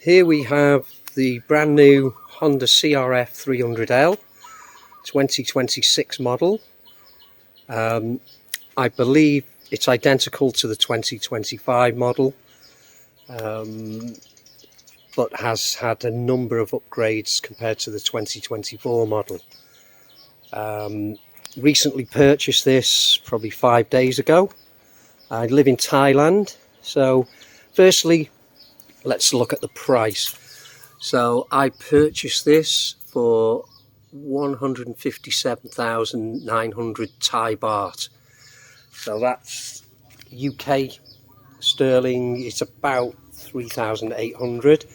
Here we have the brand new Honda CRF300L 2026 model. I believe it's identical to the 2025 model, but has had a number of upgrades compared to the 2024 model. Recently purchased this probably 5 days ago. I live in Thailand, so firstly let's look at the price. So I purchased this for 157,900 Thai baht. So that's UK sterling, it's about 3,800,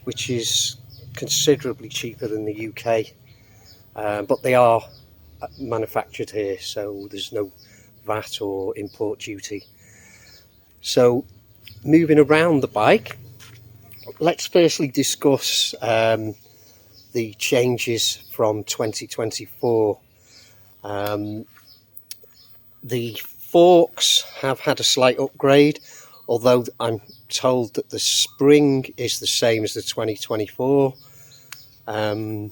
which is considerably cheaper than the UK. But they are manufactured here, so there's no VAT or import duty. So moving around the bike, let's firstly discuss the changes from 2024. The forks have had a slight upgrade, although I'm told that the spring is the same as the 2024. But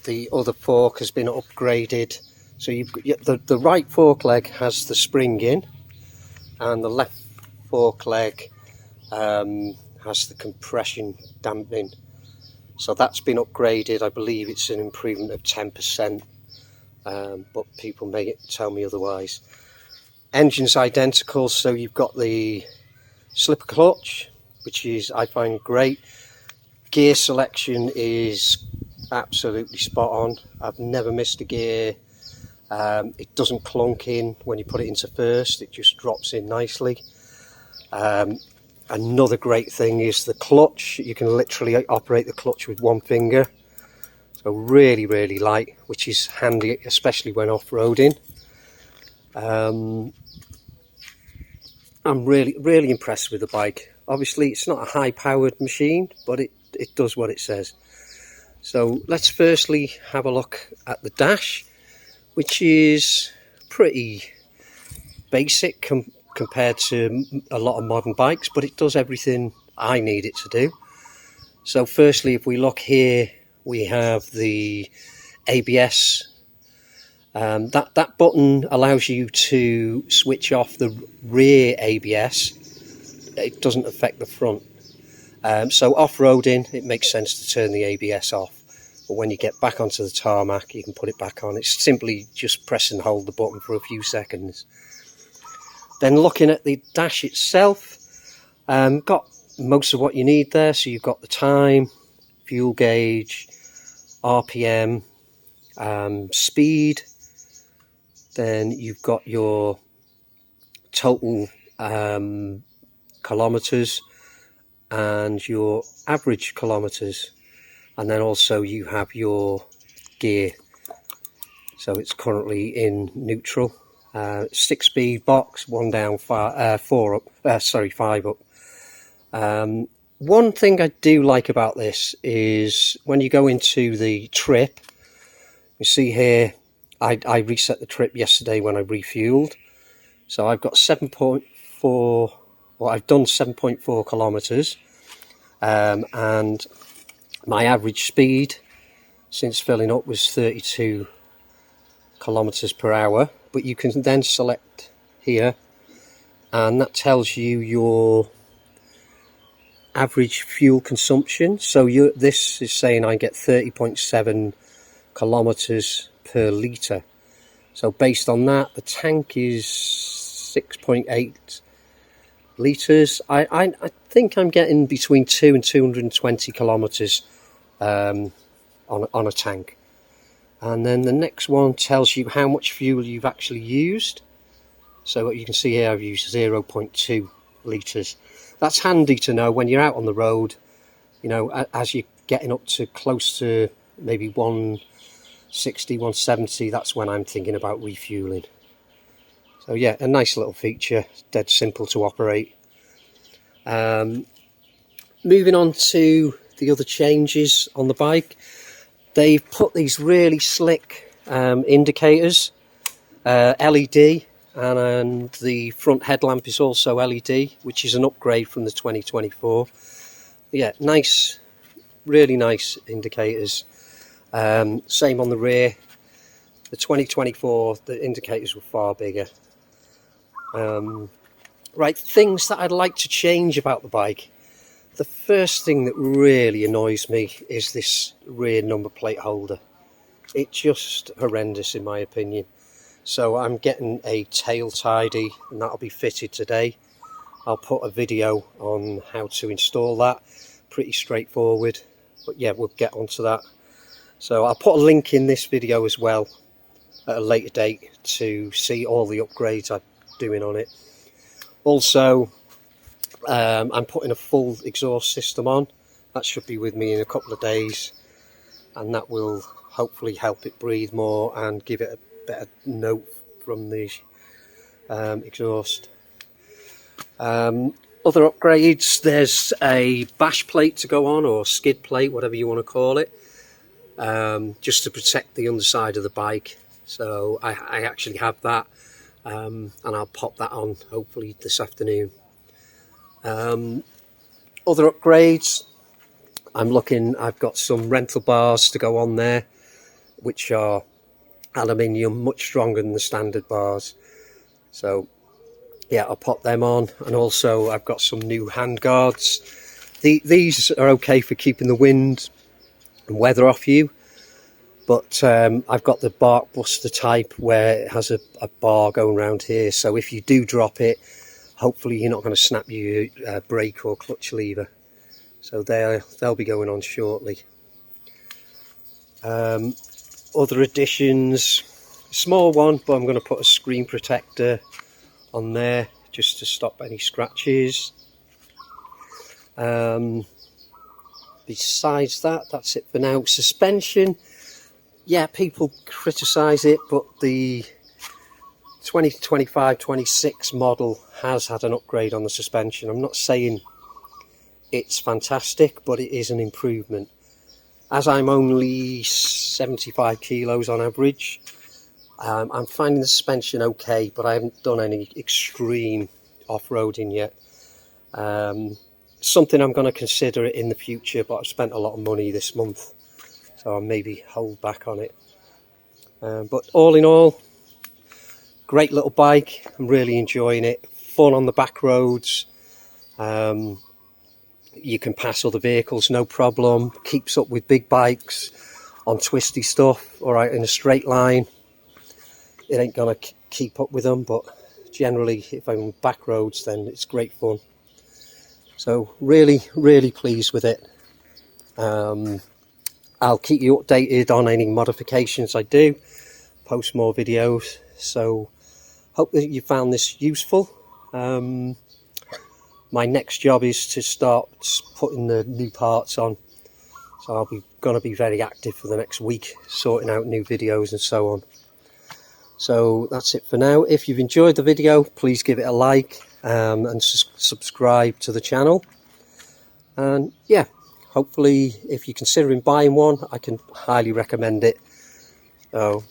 the other fork has been upgraded. So the right fork leg has the spring in, and the left fork leg has the compression damping. So that's been upgraded. I believe it's an improvement of 10%, but people may tell me otherwise. Engine's identical, so you've got the slipper clutch, which is, I find, great. Gear selection is absolutely spot on. I've never missed a gear. It doesn't clunk in when you put it into first, it just drops in nicely. Another great thing is the clutch. You can literally operate the clutch with one finger, so really light, which is handy especially when off-roading. I'm really impressed with the bike. Obviously it's not a high-powered machine, but it does what it says. So let's firstly have a look at the dash, which is pretty basic compared to a lot of modern bikes, but it does everything I need it to do. So firstly, if we look here, we have the ABS. That button allows you to switch off the rear ABS. It doesn't affect the front. So off-roading, it makes sense to turn the ABS off, but when you get back onto the tarmac, you can put it back on. It's simply just press and hold the button for a few seconds. Then looking at the dash itself, got most of what you need there. So you've got the time, fuel gauge, RPM, speed. Then you've got your total kilometers and your average kilometers, and then also you have your gear. So it's currently in neutral. 6-speed box, 1 down, 5 up. One thing I do like about this is when you go into the trip, you see here, I reset the trip yesterday when I refueled. So I've got 7.4, well, I've done 7.4 kilometers, and my average speed since filling up was 32 kilometers per hour. But you can then select here, and that tells you your average fuel consumption. So this is saying I get 30.7 kilometers per litre. So based on that, the tank is 6.8 litres. I think I'm getting between 2 and 220 kilometers on a tank. And then the next one tells you how much fuel you've actually used. So what you can see here, I've used 0.2 litres. That's handy to know when you're out on the road, you know, as you're getting up to close to maybe 160, 170, that's when I'm thinking about refueling. So yeah, a nice little feature, dead simple to operate. Moving on to the other changes on the bike. They've put these really slick indicators, LED, and the front headlamp is also LED, which is an upgrade from the 2024. Yeah, nice, really nice indicators. Same on the rear. The 2024, the indicators were far bigger. Right, things that I'd like to change about the bike. The first thing that really annoys me is this rear number plate holder. It's just horrendous in my opinion. So I'm getting a tail tidy and that'll be fitted today. I'll put a video on how to install that. Pretty straightforward, but yeah, we'll get onto that. So I'll put a link in this video as well at a later date to see all the upgrades I'm doing on it. Also, I'm putting a full exhaust system on. That should be with me in a couple of days, and that will hopefully help it breathe more and give it a better note from the exhaust. Other upgrades, there's a bash plate to go on, or skid plate, whatever you want to call it, just to protect the underside of the bike. So I actually have that, and I'll pop that on hopefully this afternoon. Other upgrades, I've got some rental bars to go on there, which are aluminium, much stronger than the standard bars. So yeah, I'll pop them on. And also I've got some new hand guards. These are okay for keeping the wind and weather off you, but I've got the bark buster type where it has a bar going around here, so if you do drop it, hopefully you're not going to snap your brake or clutch lever. So they'll be going on shortly. Other additions, small one, but I'm going to put a screen protector on there just to stop any scratches. Besides that, that's it for now. Suspension, yeah, people criticise it, but the 2025-26 model has had an upgrade on the suspension. I'm not saying it's fantastic, but it is an improvement. As I'm only 75 kilos on average, I'm finding the suspension okay, but I haven't done any extreme off-roading yet. Something I'm going to consider it in the future, but I've spent a lot of money this month, so I'll maybe hold back on it. But all in all, great little bike. I'm really enjoying it. Fun on the back roads. You can pass other vehicles, no problem. Keeps up with big bikes on twisty stuff. All right, in a straight line, it ain't gonna keep up with them. But generally, if I'm on back roads, then it's great fun. So really, really pleased with it. I'll keep you updated on any modifications I do. Post more videos. So hope that you found this useful. My next job is to start putting the new parts on, so I'll be going to be very active for the next week, sorting out new videos and so on. So that's it for now. If you've enjoyed the video, please give it a like and subscribe to the channel. And yeah, hopefully if you're considering buying one, I can highly recommend it. So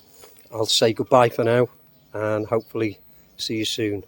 I'll say goodbye for now and hopefully see you soon.